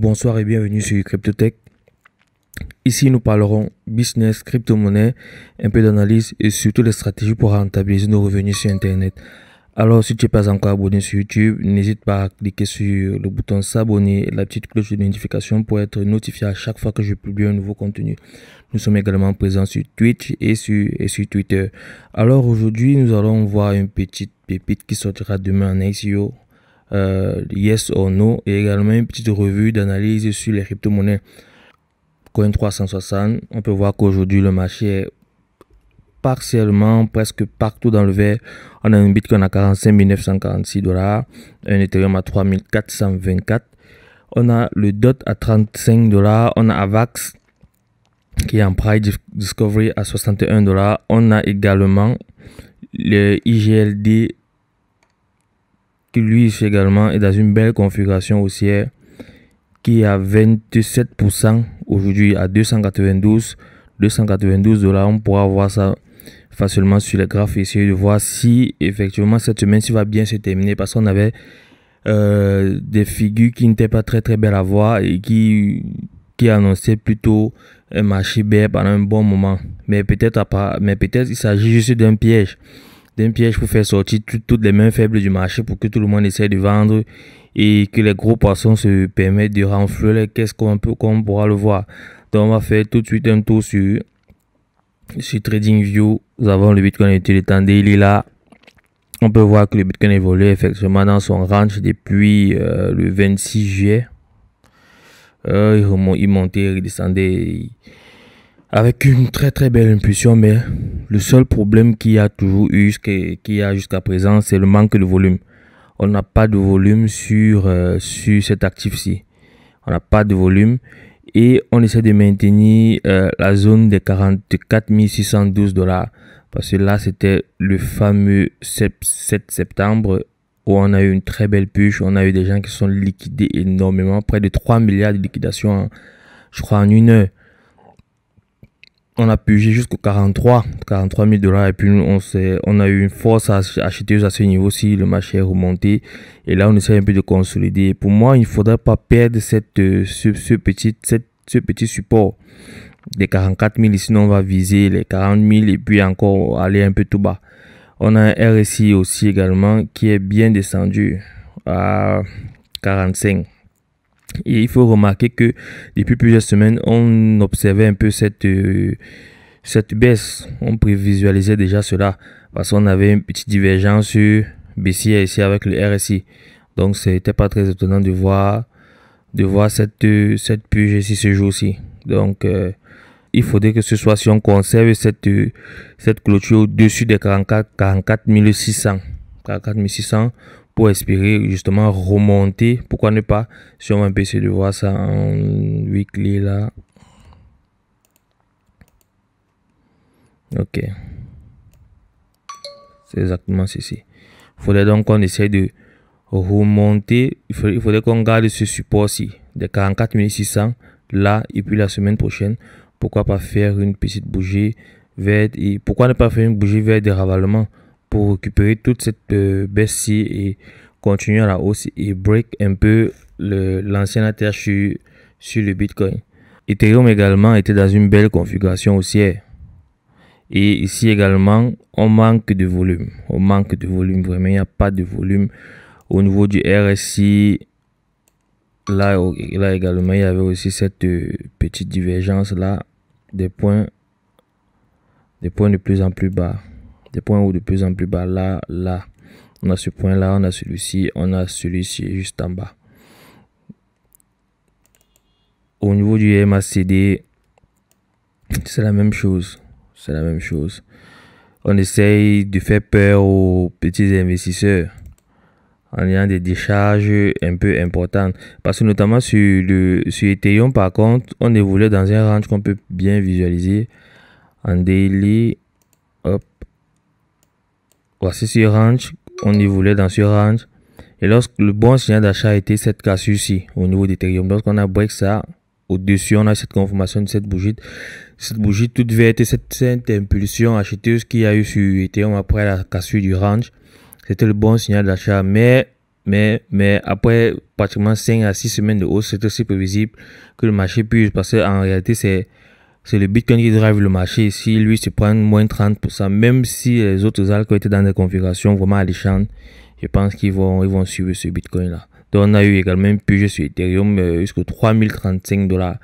Bonsoir et bienvenue sur CryptoTech. Ici, nous parlerons business, crypto-monnaie, un peu d'analyse et surtout les stratégies pour rentabiliser nos revenus sur Internet. Alors, si tu n'es pas encore abonné sur YouTube, n'hésite pas à cliquer sur le bouton s'abonner et la petite cloche de notification pour être notifié à chaque fois que je publie un nouveau contenu. Nous sommes également présents sur Twitch et sur Twitter. Alors, aujourd'hui, nous allons voir une petite pépite qui sortira demain en ICO. Yes or no, et également une petite revue d'analyse sur les crypto-monnaies. Coin 360, on peut voir qu'aujourd'hui le marché est partiellement presque partout dans le vert. On a un Bitcoin à 45 946 $, un Ethereum à 3424, on a le DOT à 35 $, on a Avax qui est en Price Discovery à 61 $, on a également le IGLD qui lui également est dans une belle configuration haussière qui est à 27% aujourd'hui à 292 $. On pourra voir ça facilement sur les graphes et essayer de voir si effectivement cette semaine-ci va bien se terminer, parce qu'on avait des figures qui n'étaient pas très belles à voir et qui annonçaient plutôt un marché bear pendant un bon moment. Mais peut-être il s'agit juste d'un piège pour faire sortir toutes les mains faibles du marché pour que tout le monde essaie de vendre et que les gros poissons se permettent de renflouer les caisses comme on pourra le voir. Donc on va faire tout de suite un tour sur TradingView. Nous avons le Bitcoin Utility Daily là. On peut voir que le Bitcoin évolue effectivement dans son range depuis le 26 juillet. Il montait, il descendait avec une très belle impulsion, mais le seul problème qu'il y a toujours eu, qu'il y a jusqu'à présent, c'est le manque de volume. On n'a pas de volume sur cet actif-ci. On n'a pas de volume et on essaie de maintenir la zone des 44 612 $. Parce que là, c'était le fameux 7 septembre où on a eu une très belle push. On a eu des gens qui sont liquidés énormément, près de 3 milliards de liquidations, je crois, en une heure. On a pugé jusqu'aux 43 000 $, et puis on a eu une force acheteuse à ce niveau-ci. Le marché est remonté et là on essaie un peu de consolider. Pour moi, il ne faudrait pas perdre ce petit support des 44 000. Sinon on va viser les 40 000 et puis encore aller un peu tout bas. On a un RSI aussi également qui est bien descendu à 45. Et il faut remarquer que depuis plusieurs semaines, on observait un peu cette baisse. On prévisualisait déjà cela parce qu'on avait une petite divergence baissière ici avec le RSI. Donc, c'était pas très étonnant de voir cette purge ici ce jour-ci. Donc, il faudrait que ce soit, si on conserve cette clôture au-dessus des 44 600 pour espérer justement remonter. Pourquoi ne pas, si on va essayer de voir ça en weekly là. Ok, c'est exactement ceci. Il faudrait donc qu'on essaye de remonter. Il faudrait qu'on garde ce support-ci des 44 600 là, et puis la semaine prochaine, pourquoi pas faire une petite bougie verte, et pourquoi ne pas faire une bougie verte de ravalement pour récupérer toute cette baisse-ci et continuer à la hausse et break un peu l'ancien ATH sur le Bitcoin. Ethereum également était dans une belle configuration haussière. Et ici également, on manque de volume. Vraiment, il n'y a pas de volume. Au niveau du RSI, là également, il y avait aussi cette petite divergence là, des points de plus en plus bas. Des points de plus en plus bas là. On a ce point là, on a celui-ci, on a celui-ci juste en bas. Au niveau du MACD, c'est la même chose. On essaye de faire peur aux petits investisseurs en ayant des décharges un peu importantes. Parce que notamment sur Ethereum, par contre, on évolue dans un range qu'on peut bien visualiser en daily. Hop. Voici ce range. On évolue dans ce range. Et lorsque le bon signal d'achat a été cette cassure-ci au niveau d'Ethereum, lorsqu'on a break ça, au-dessus, on a cette confirmation de cette bougie toute verte, cette impulsion acheteuse qu'il y a eu sur Ethereum après la cassure du range. C'était le bon signal d'achat. Mais après pratiquement 5 à 6 semaines de hausse. C'est aussi prévisible que le marché puisse, parce qu'en réalité, c'est le Bitcoin qui drive le marché. Si lui se prend moins 30%, même si les autres altcoins étaient dans des configurations vraiment alléchantes, je pense qu'ils vont suivre ce Bitcoin là. Donc on a eu également une purge sur Ethereum jusqu'à 3035 $.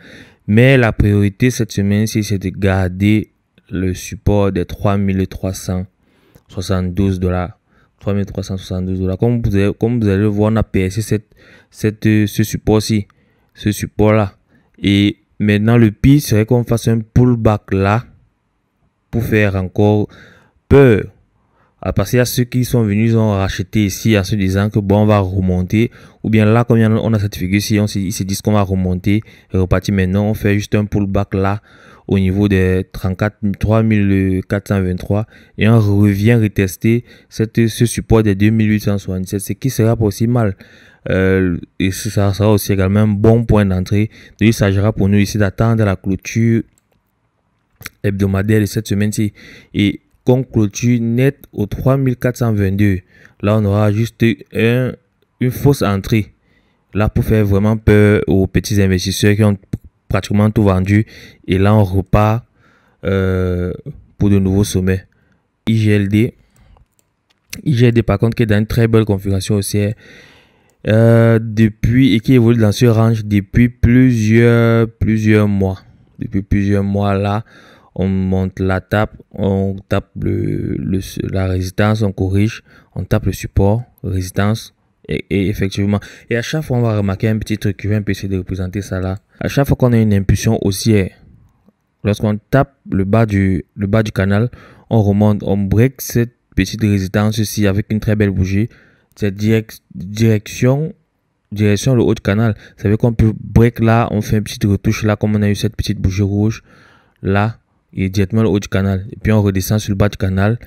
Mais la priorité cette semaine, c'est de garder le support des 3372 $. 3372 $. Comme vous allez le voir, on a percé ce support-ci. Ce support-là. Et maintenant, le pire serait qu'on fasse un pullback là pour faire encore peur. Parce qu'il y a ceux qui sont venus, ils ont racheté ici en se disant que bon, on va remonter. Ou bien là, comme on a cette figure-ci, ils se disent qu'on va remonter et repartir. Maintenant, on fait juste un pullback là au niveau des 3423 et on revient retester ce support des 2867, ce qui sera pas aussi mal. Et ça sera aussi également un bon point d'entrée. Donc, il s'agira pour nous ici d'attendre la clôture hebdomadaire de cette semaine-ci et qu'on clôture net au 3422. Là, on aura juste une fausse entrée. Là, pour faire vraiment peur aux petits investisseurs qui ont pratiquement tout vendu. Et là, on repart pour de nouveaux sommets. IGLD, par contre, qui est dans une très belle configuration haussière. Et qui évolue dans ce range depuis plusieurs mois. Depuis plusieurs mois, là, on monte la tape, on tape la résistance, on corrige, on tape le support, résistance, et effectivement. Et à chaque fois, on va remarquer un petit truc, je vais un peu essayer de représenter ça là. À chaque fois qu'on a une impulsion haussière, lorsqu'on tape le bas du canal, on remonte, on break cette petite résistance ici avec une très belle bougie. Cette direction le haut du canal. Ça veut qu'on peut break là, on fait une petite retouche là, comme on a eu cette petite bougie rouge là. Et directement le haut du canal. Et puis on redescend sur le bas du canal.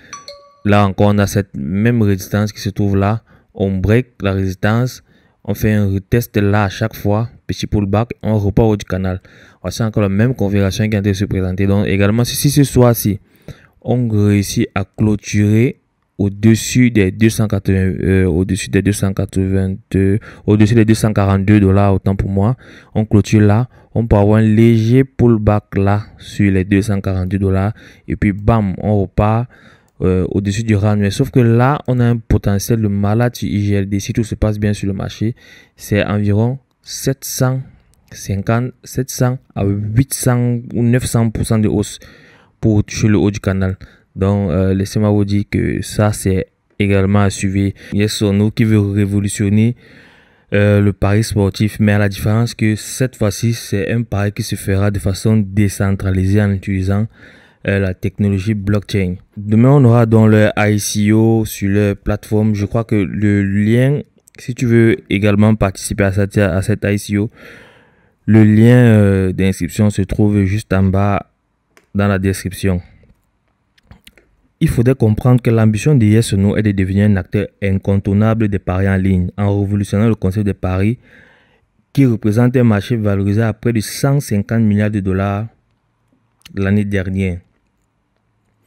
Là encore, on a cette même résistance qui se trouve là. On break la résistance. On fait un retest là à chaque fois. Petit pullback. On repart au haut du canal. C'est encore la même configuration qui est en train de se présenter. Donc également, si ce soir-ci, on réussit à clôturer au-dessus des 242 $, autant pour moi, on clôture là, on peut avoir un léger pullback là sur les 242 $, et puis bam, on repart au-dessus du range. Sauf que là, on a un potentiel de malade sur IGLD. Si tout se passe bien sur le marché, c'est environ 700 à 800 ou 900% de hausse pour toucher le haut du canal. Donc, laissez-moi vous dire que ça, c'est également à suivre. Yes or No qui veut révolutionner le pari sportif, mais à la différence que cette fois-ci, c'est un pari qui se fera de façon décentralisée en utilisant la technologie blockchain. Demain, on aura dans le ICO sur leur plateforme. Je crois que le lien, si tu veux également participer à cette ICO, le lien d'inscription se trouve juste en bas dans la description. Il faudrait comprendre que l'ambition de Yes or No est de devenir un acteur incontournable des paris en ligne en révolutionnant le concept des paris qui représente un marché valorisé à près de 150 milliards de dollars l'année dernière.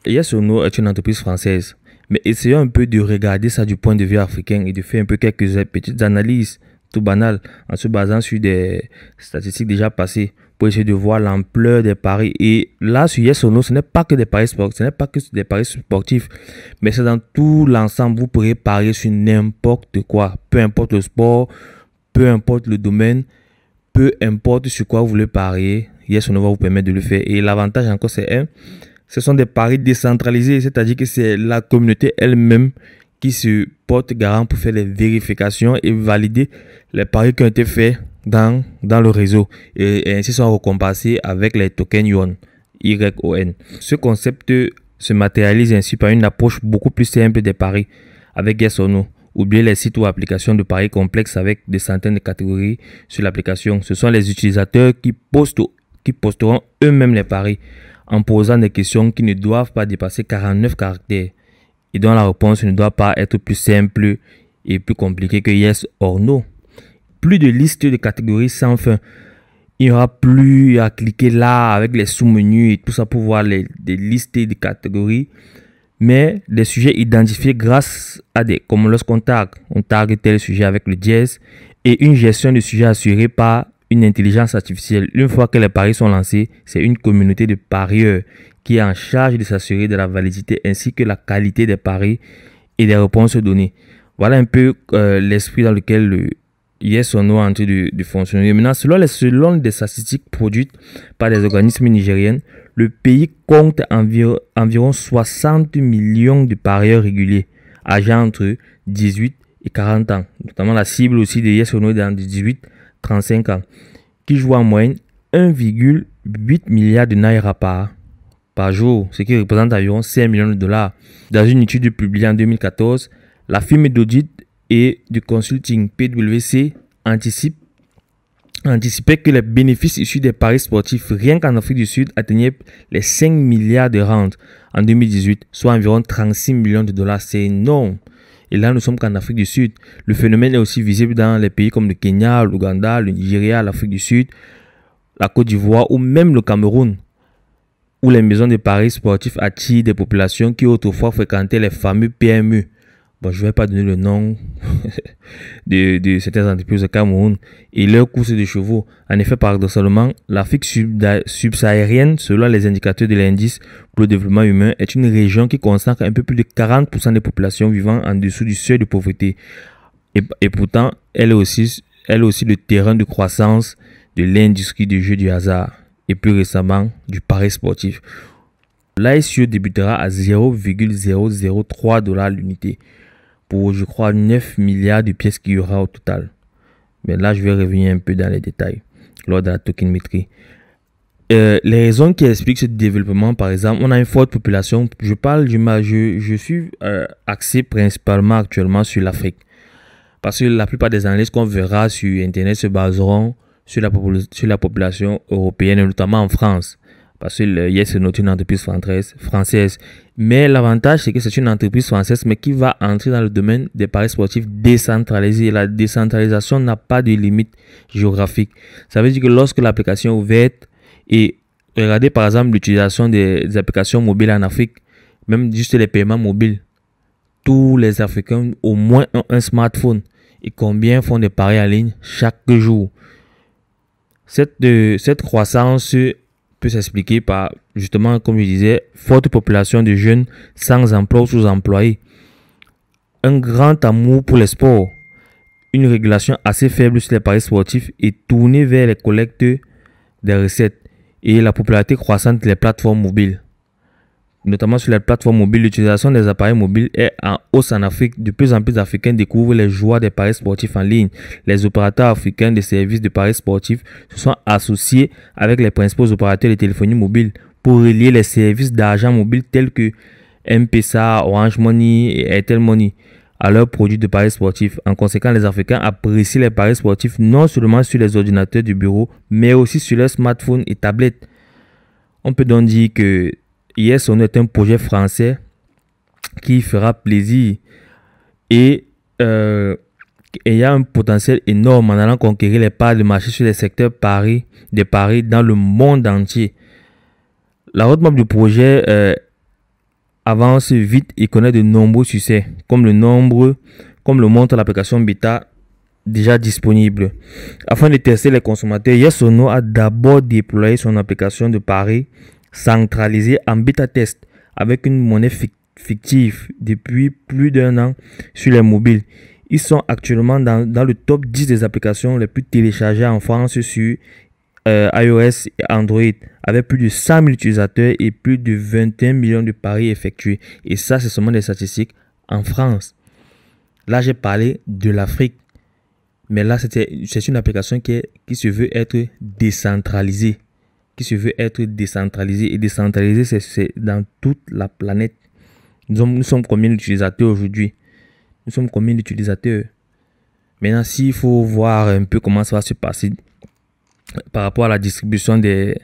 Yes or No est une entreprise française, mais essayons un peu de regarder ça du point de vue africain et de faire un peu quelques petites analyses tout banales en se basant sur des statistiques déjà passées pour essayer de voir l'ampleur des paris. Et là, sur Yes or No, ce n'est pas que des paris sportifs, ce n'est pas que des paris sportifs, mais c'est dans tout l'ensemble. Vous pourrez parier sur n'importe quoi, peu importe le sport, peu importe le domaine, peu importe sur quoi vous voulez parier. Yes or No va vous permettre de le faire. Et l'avantage encore, c'est ce sont des paris décentralisés, c'est-à-dire que c'est la communauté elle-même qui se porte garant pour faire les vérifications et valider les paris qui ont été faits dans le réseau et ainsi sont récompensés avec les tokens YON. Ce concept se matérialise ainsi par une approche beaucoup plus simple des paris avec Yes or No. Oubliez les sites ou applications de paris complexes avec des centaines de catégories sur l'application. Ce sont les utilisateurs qui posteront eux-mêmes les paris en posant des questions qui ne doivent pas dépasser 49 caractères et dont la réponse ne doit pas être plus simple et plus compliquée que Yes or No. Plus de listes de catégories sans fin. Il n'y aura plus à cliquer là avec les sous-menus et tout ça pour voir des listes de catégories, mais des sujets identifiés grâce à comme lorsqu'on tag tel sujet avec le dièse et une gestion de sujets assurée par une intelligence artificielle. Une fois que les paris sont lancés, c'est une communauté de parieurs qui est en charge de s'assurer de la validité ainsi que la qualité des paris et des réponses données. Voilà un peu l'esprit dans lequel le Yes or No est en train de fonctionner. Maintenant, selon des statistiques produites par des organismes nigériens, le pays compte environ 60 millions de parieurs réguliers, âgés entre 18 et 40 ans. Notamment la cible aussi de Yes or No dans 18-35 ans, qui jouent en moyenne 1,8 milliard de naira par jour, ce qui représente environ 5 millions de dollars. Dans une étude publiée en 2014, la firme d'audit et de consulting PwC anticipait que les bénéfices issus des paris sportifs rien qu'en Afrique du Sud atteignaient les 5 milliards de rentes en 2018, soit environ 36 millions de dollars. C'est énorme. Et là, nous sommes qu'en Afrique du Sud. Le phénomène est aussi visible dans les pays comme le Kenya, l'Ouganda, le Nigeria, l'Afrique du Sud, la Côte d'Ivoire ou même le Cameroun, où les maisons de paris sportifs attirent des populations qui autrefois fréquentaient les fameux PME. Bon, je ne vais pas donner le nom de certaines entreprises au Cameroun et leurs courses de chevaux. En effet, paradoxalement, l'Afrique subsaharienne, selon les indicateurs de l'indice pour le développement humain, est une région qui concentre un peu plus de 40% des populations vivant en dessous du seuil de pauvreté. Et pourtant, elle est aussi le terrain de croissance de l'industrie du jeu du hasard et plus récemment du pari sportif. L'ICO débutera à 0,003 $ l'unité pour, je crois, 9 milliards de pièces qu'il y aura au total. Mais là, je vais revenir un peu dans les détails lors de la tokenmétrie. Les raisons qui expliquent ce développement, par exemple, on a une forte population. Je suis axé principalement actuellement sur l'Afrique. Parce que la plupart des analyses qu'on verra sur Internet se baseront sur la population européenne, notamment en France. Parce que Yes est une entreprise française. Mais l'avantage, c'est que c'est une entreprise française, mais qui va entrer dans le domaine des paris sportifs décentralisés. La décentralisation n'a pas de limite géographique. Ça veut dire que lorsque l'application est ouverte, et regardez par exemple l'utilisation des applications mobiles en Afrique, même juste les paiements mobiles, tous les Africains au moins ont un smartphone. Et combien font des paris en ligne chaque jour? Cette croissance peut s'expliquer par, justement, comme je disais, forte population de jeunes sans emploi ou sous-employés, un grand amour pour les sports, une régulation assez faible sur les paris sportifs et tournée vers les collectes des recettes et la popularité croissante des plateformes mobiles. Notamment sur les plateformes mobiles, l'utilisation des appareils mobiles est en hausse en Afrique. De plus en plus d'Africains découvrent les joies des paris sportifs en ligne. Les opérateurs africains de services de paris sportifs se sont associés avec les principaux opérateurs de téléphonie mobile pour relier les services d'argent mobile tels que M-Pesa, Orange Money et Airtel Money à leurs produits de paris sportifs. En conséquence, les Africains apprécient les paris sportifs non seulement sur les ordinateurs du bureau, mais aussi sur leurs smartphones et tablettes. On peut donc dire que Yes or No est un projet français qui fera plaisir et il y a un potentiel énorme en allant conquérir les parts de marché sur les secteurs des paris dans le monde entier. La roadmap du projet avance vite et connaît de nombreux succès, comme le montre l'application bêta déjà disponible. Afin de tester les consommateurs, Yes or No a d'abord déployé son application de paris centralisée en bêta test avec une monnaie fictive depuis plus d'1 an sur les mobiles. Ils sont actuellement dans le top 10 des applications les plus téléchargées en France sur iOS et Android, avec plus de 100 000 utilisateurs et plus de 21 millions de paris effectués. Et ça, c'est seulement des statistiques en France. Là, j'ai parlé de l'Afrique. Mais là, c'est une application qui se veut être décentralisée. Et décentralisée, c'est dans toute la planète. Nous sommes combien d'utilisateurs aujourd'hui? Maintenant, s'il faut voir un peu comment ça va se passer par rapport à la distribution des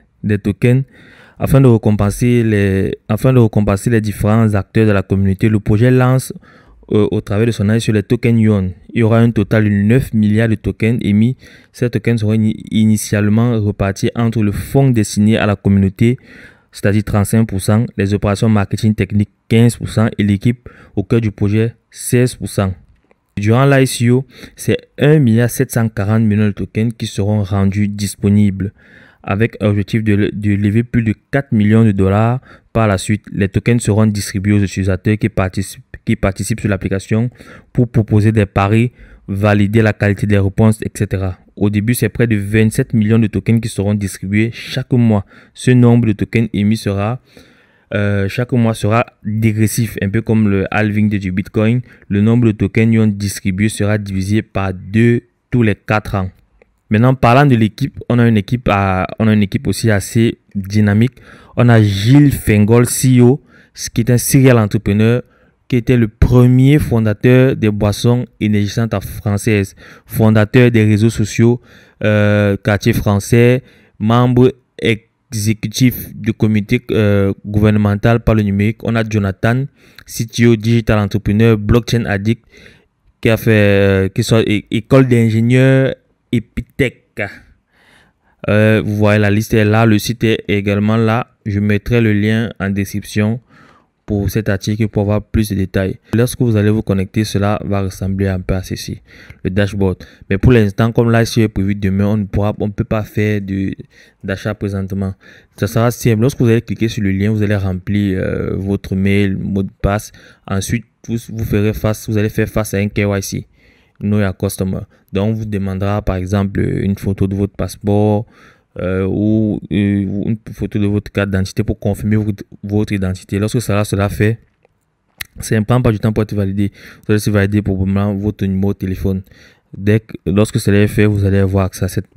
tokens, afin de récompenser les différents acteurs de la communauté, le projet lance au travers de son analyse sur les tokens Yuan. Il y aura un total de 9 milliards de tokens émis. Ces tokens seront initialement repartis entre le fonds destiné à la communauté, c'est-à-dire 35%, les opérations marketing technique 15% et l'équipe au cœur du projet 16%. Durant l'ICO, c'est 1,740 milliard de tokens qui seront rendus disponibles avec l'objectif de lever plus de 4 millions de dollars par la suite. Les tokens seront distribués aux utilisateurs qui participent sur l'application pour proposer des paris, valider la qualité des réponses, etc. Au début, c'est près de 27 millions de tokens qui seront distribués chaque mois. Ce nombre de tokens émis chaque mois sera dégressif, un peu comme le halving du Bitcoin. Le nombre de tokens distribués sera divisé par 2 tous les 4 ans. Maintenant, parlant de l'équipe, on a une équipe aussi assez dynamique. On a Gilles Fengol, CEO, qui est un serial entrepreneur, qui était le premier fondateur des boissons énergisantes françaises, fondateur des réseaux sociaux quartier français, membre exécutif du comité gouvernemental par le numérique. On a Jonathan, CTO, digital entrepreneur, blockchain addict, qui a fait école d'ingénieur Epitech. Vous voyez, la liste est là, le site est également là. Je mettrai le lien en description pour cet article pour avoir plus de détails. Lorsque vous allez vous connecter, cela va ressembler un peu à ceci, le dashboard. Mais pour l'instant, comme l'ICO est prévu demain, on ne peut pas faire d'achat présentement. Ça sera simple. Lorsque vous allez cliquer sur le lien, vous allez remplir votre mail, mot de passe. Ensuite, vous allez faire face à un KYC. Know your customer. Donc, on vous demandera par exemple une photo de votre passeport ou une photo de votre carte d'identité pour confirmer votre identité. Lorsque cela fait, ça ne prend pas du temps pour être validé. Vous allez se valider probablement votre numéro de téléphone. Lorsque cela est fait, vous allez avoir accès à cette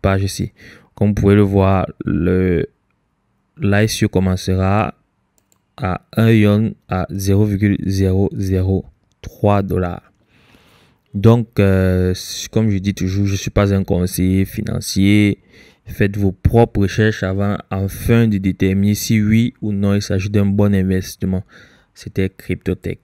page ici. Comme vous pouvez le voir, l'ICO commencera à 1 yuan à 0,003 $. Donc, comme je dis toujours, je ne suis pas un conseiller financier. Faites vos propres recherches afin de déterminer si oui ou non il s'agit d'un bon investissement. C'était CryptoTech.